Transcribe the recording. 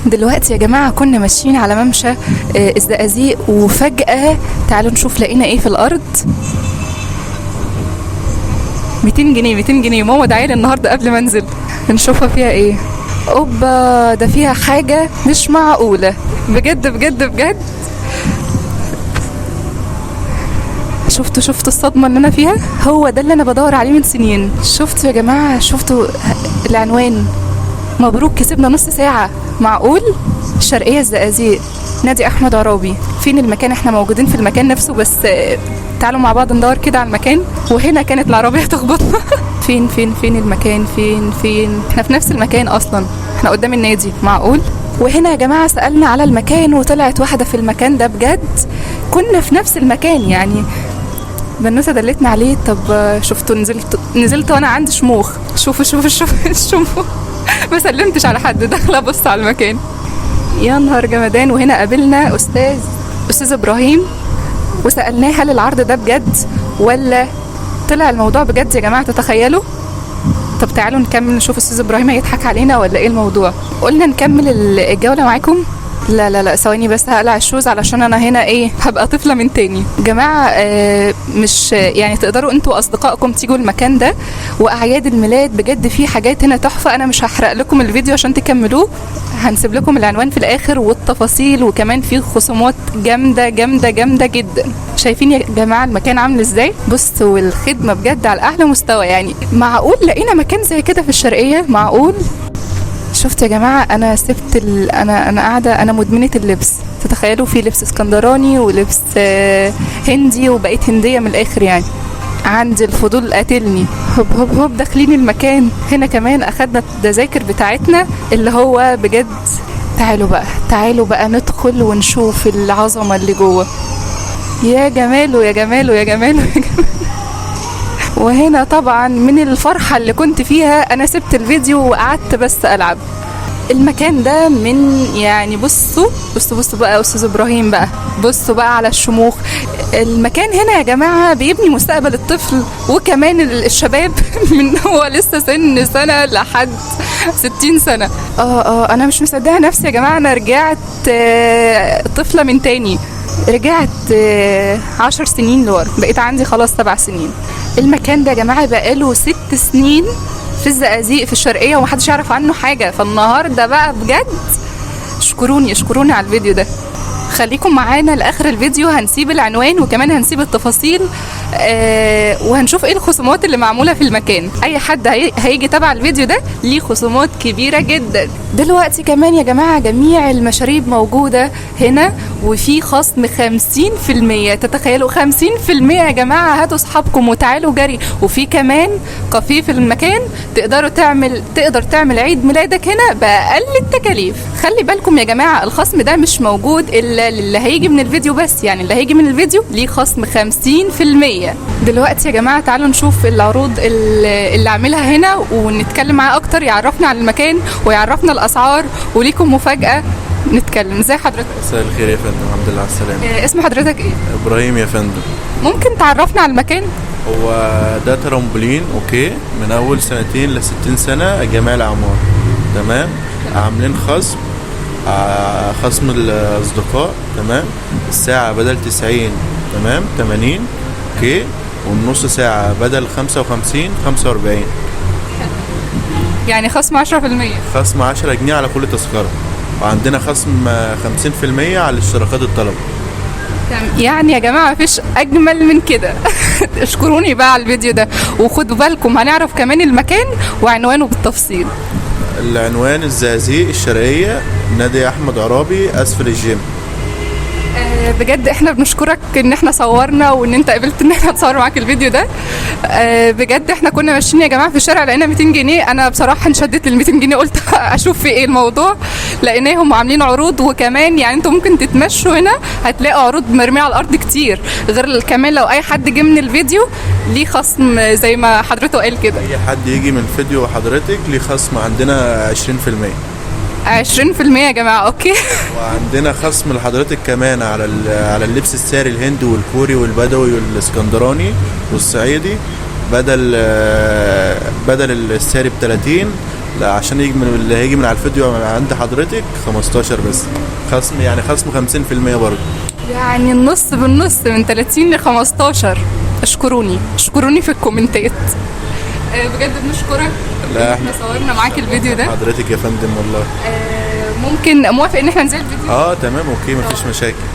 دلوقتي يا جماعة كنا ماشيين على ممشى الزقازيق، وفجأة تعالوا نشوف لقينا ايه في الارض. 200 جنيه 200 جنيه ماما دعيلي النهاردة قبل ما انزل نشوفها فيها ايه. اوبا، ده فيها حاجة مش معقولة بجد بجد بجد. شفتوا الصدمة اللي انا فيها؟ هو ده اللي انا بدور عليه من سنين. شفتوا يا جماعة؟ شفتوا العنوان؟ مبروك كسبنا نص ساعة. معقول؟ الشرقية الزقازيق، نادي احمد عرابي. فين المكان؟ احنا موجودين في المكان نفسه، بس تعالوا مع بعض ندور كده على المكان. وهنا كانت العربية تخبطنا. فين المكان؟ فين؟ احنا في نفس المكان اصلا، احنا قدام النادي. معقول؟ وهنا يا جماعة سألنا على المكان وطلعت واحدة في المكان ده بجد. كنا في نفس المكان يعني. بنوسة دلتنا عليه. طب شفتوا؟ نزلت وانا عندي شموخ. شوفوا الشموخ. ما سلمتش على حد، داخله ابص على المكان. يا نهار جمدان. وهنا قابلنا استاذ ابراهيم، وسالناه هل العرض ده بجد ولا طلع الموضوع بجد يا جماعه؟ تتخيلوا؟ طب تعالوا نكمل نشوف استاذ ابراهيم هيضحك علينا ولا ايه الموضوع. قلنا نكمل الجوله معاكم. لا ثواني بس هقلع الشوز علشان انا هنا ايه، هبقى طفله من تاني. جماعه مش يعني تقدروا انتوا اصدقائكم تيجوا المكان ده، واعياد الميلاد بجد في حاجات هنا تحفه. انا مش هحرق لكم الفيديو عشان تكملوه، هنسيب لكم العنوان في الاخر والتفاصيل، وكمان في خصومات جامده جامده جامده جدا. شايفين يا جماعه المكان عامل ازاي؟ بصوا الخدمه بجد على اعلى مستوى. يعني معقول لقينا مكان زي كده في الشرقيه؟ معقول؟ شفت يا جماعه؟ انا سبت انا قاعده، انا مدمنه اللبس. تتخيلوا؟ في لبس اسكندراني ولبس هندي، وبقيت هنديه من الاخر يعني. عندي الفضول قاتلني. هوب داخلين المكان. هنا كمان اخدنا التذاكر بتاعتنا اللي هو بجد. تعالوا بقى ندخل ونشوف العظمه اللي جوه. يا جماله. وهنا طبعا من الفرحة اللي كنت فيها أنا سبت الفيديو وقعدت بس ألعب. المكان ده من يعني بصوا بقى أستاذ إبراهيم بقى، بصوا بقى على الشموخ. المكان هنا يا جماعة بيبني مستقبل الطفل وكمان الشباب من هو لسه سنة لحد 60 سنة. أنا مش مصدقة نفسي يا جماعة. أنا رجعت طفلة من تاني. رجعت 10 سنين لورا، بقيت عندي خلاص 7 سنين. المكان ده يا جماعة بقاله 6 سنين في الزقازيق في الشرقية ومحدش يعرف عنه حاجة. فالنهاردة بقى بجد اشكروني على الفيديو ده. خليكم معانا لاخر الفيديو، هنسيب العنوان وكمان هنسيب التفاصيل وهنشوف ايه الخصومات اللي معموله في المكان. اي حد هيجي تبع الفيديو ده ليه خصومات كبيره جدا. دلوقتي كمان يا جماعه جميع المشاريب موجوده هنا وفي خصم 50%. تتخيلوا 50% يا جماعه؟ هاتوا اصحابكم وتعالوا جري. وفي كمان كافيه في المكان، تقدر تعمل عيد ميلادك هنا باقل التكاليف. خلي بالكم يا جماعه الخصم ده مش موجود الا اللي هيجي من الفيديو بس، يعني اللي هيجي من الفيديو ليه خصم 50%. دلوقتي يا جماعه تعالوا نشوف العروض اللي عاملها هنا ونتكلم معاه اكتر، يعرفنا عن المكان ويعرفنا الاسعار، وليكم مفاجاه نتكلم. ازي حضرتك؟ مساء الخير يا فندم، الحمد لله على السلامه. اسم حضرتك ايه؟ ابراهيم يا فندم. ممكن تعرفنا على المكان؟ هو ده ترامبولين اوكي، من اول 2 ل 60 سنه جميع الاعمار. تمام. عاملين خصم الاصدقاء. تمام. الساعه بدل 90 تمام 80 اوكي، والنص ساعه بدل 55 45. يعني خصم 10%. خصم 10 جنيه على كل تذكره، وعندنا خصم 50% على اشتراكات الطلبه. يعني يا جماعه مفيش اجمل من كده. اشكروني بقى على الفيديو ده، وخدوا بالكم هنعرف كمان المكان وعنوانه بالتفصيل. العنوان الزقازيق الشرقيه، نادي احمد عرابي، اسفل الجيم. بجد احنا بنشكرك ان احنا صورنا وان انت قبلت ان احنا نصور معاك الفيديو ده. بجد احنا كنا ماشيين يا جماعه في الشارع لقينا 200 جنيه. انا بصراحه انشدت لل 200 جنيه، قلت اشوف في ايه الموضوع. لقيناهم عاملين عروض، وكمان يعني انتوا ممكن تتمشوا هنا هتلاقوا عروض مرميه على الارض كتير. غير كمان لو اي حد جه من الفيديو ليه خصم زي ما حضرته قال كده. اي حد يجي من الفيديو وحضرتك ليه خصم عندنا 20%. 20% يا جماعه اوكي. وعندنا خصم لحضرتك كمان على اللبس الساري الهندي والكوري والبدوي والاسكندراني والصعيدي. بدل الساري ب30 لا عشان يجي من اللي هيجي من على الفيديو عند حضرتك 15 بس، خصم يعني خصم 50% برضه. يعني النص بالنص من 30 ل 15. اشكروني في الكومنتات. بجد بنشكرك. لا احنا صورنا معاك الفيديو ده. حضرتك يا فندم والله. ممكن موافق ان احنا ننزل الفيديو؟ تمام اوكي مفيش مشاكل.